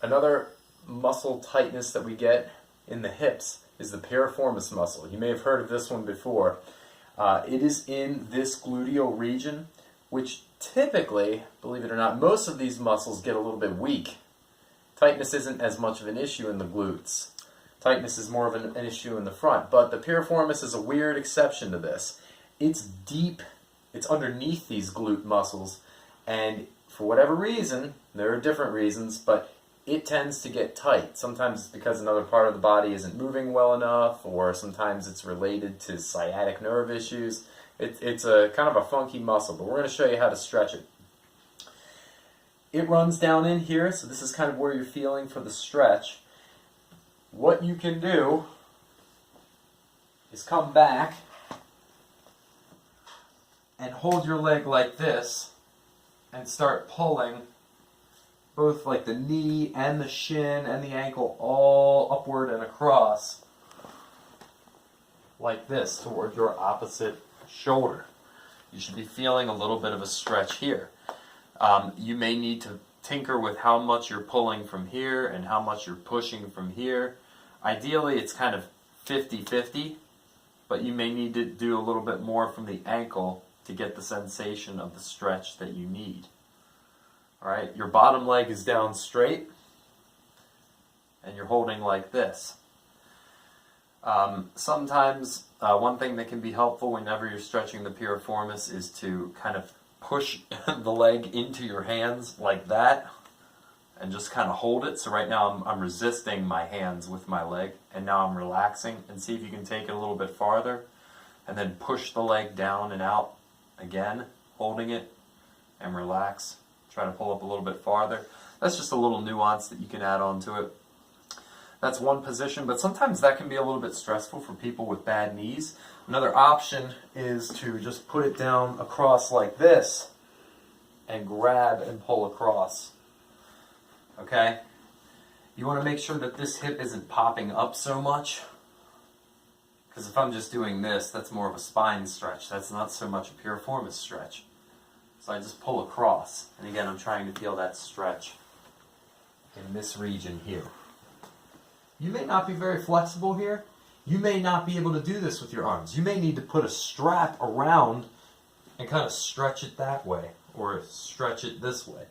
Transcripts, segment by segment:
Another muscle tightness that we get in the hips is the piriformis muscle. You may have heard of this one before. It is in this gluteal region, which typically, believe it or not, most of these muscles get a little bit weak. Tightness isn't as much of an issue in the glutes. Tightness is more of an issue in the front. But the piriformis is a weird exception to this. It's deep, it's underneath these glute muscles, and for whatever reason, there are different reasons, but it tends to get tight. Sometimes it's because another part of the body isn't moving well enough, or sometimes it's related to sciatic nerve issues. It's a kind of a funky muscle, but we're going to show you how to stretch it. It runs down in here, so this is kind of where you're feeling for the stretch. What you can do is come back and hold your leg like this and start pulling both like the knee and the shin and the ankle all upward and across like this toward your opposite shoulder. You should be feeling a little bit of a stretch here. You may need to tinker with how much you're pulling from here and how much you're pushing from here. Ideally, it's kind of 50-50, but you may need to do a little bit more from the ankle to get the sensation of the stretch that you need. All right, your bottom leg is down straight, and you're holding like this. Sometimes one thing that can be helpful whenever you're stretching the piriformis is to kind of push the leg into your hands like that and just kind of hold it. So right now I'm resisting my hands with my leg, and now I'm relaxing. And see if you can take it a little bit farther and then push the leg down and out again, holding it, and relax. Try to pull up a little bit farther. That's just a little nuance that you can add on to it. That's one position, but sometimes that can be a little bit stressful for people with bad knees. Another option is to just put it down across like this and grab and pull across. Okay? You want to make sure that this hip isn't popping up so much, because if I'm just doing this, that's more of a spine stretch. That's not so much a piriformis stretch. So I just pull across, and again, I'm trying to feel that stretch in this region here. You may not be very flexible here. You may not be able to do this with your arms. You may need to put a strap around and kind of stretch it that way, or stretch it this way,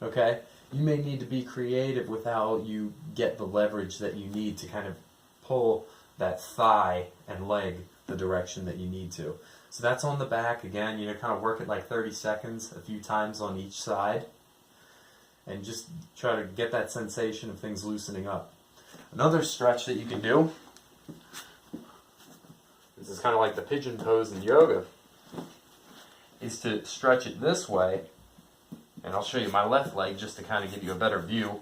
okay? You may need to be creative with how you get the leverage that you need to kind of pull that thigh and leg the direction that you need to. So that's on the back. Again, kind of work it like 30 seconds, a few times on each side, and just try to get that sensation of things loosening up. Another stretch that you can do, this is kind of like the pigeon pose in yoga, is to stretch it this way, and I'll show you my left leg just to kind of give you a better view,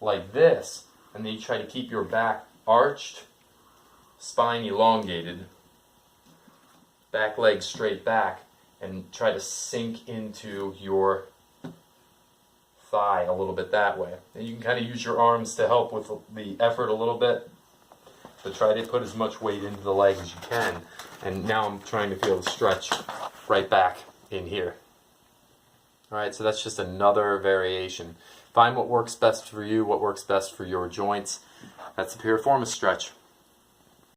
like this, and then you try to keep your back arched, spine elongated, back leg straight back, and try to sink into your thigh a little bit that way. And you can kind of use your arms to help with the effort a little bit, but try to put as much weight into the leg as you can. And now I'm trying to feel the stretch right back in here. Alright, so that's just another variation. Find what works best for you, what works best for your joints. That's the piriformis stretch.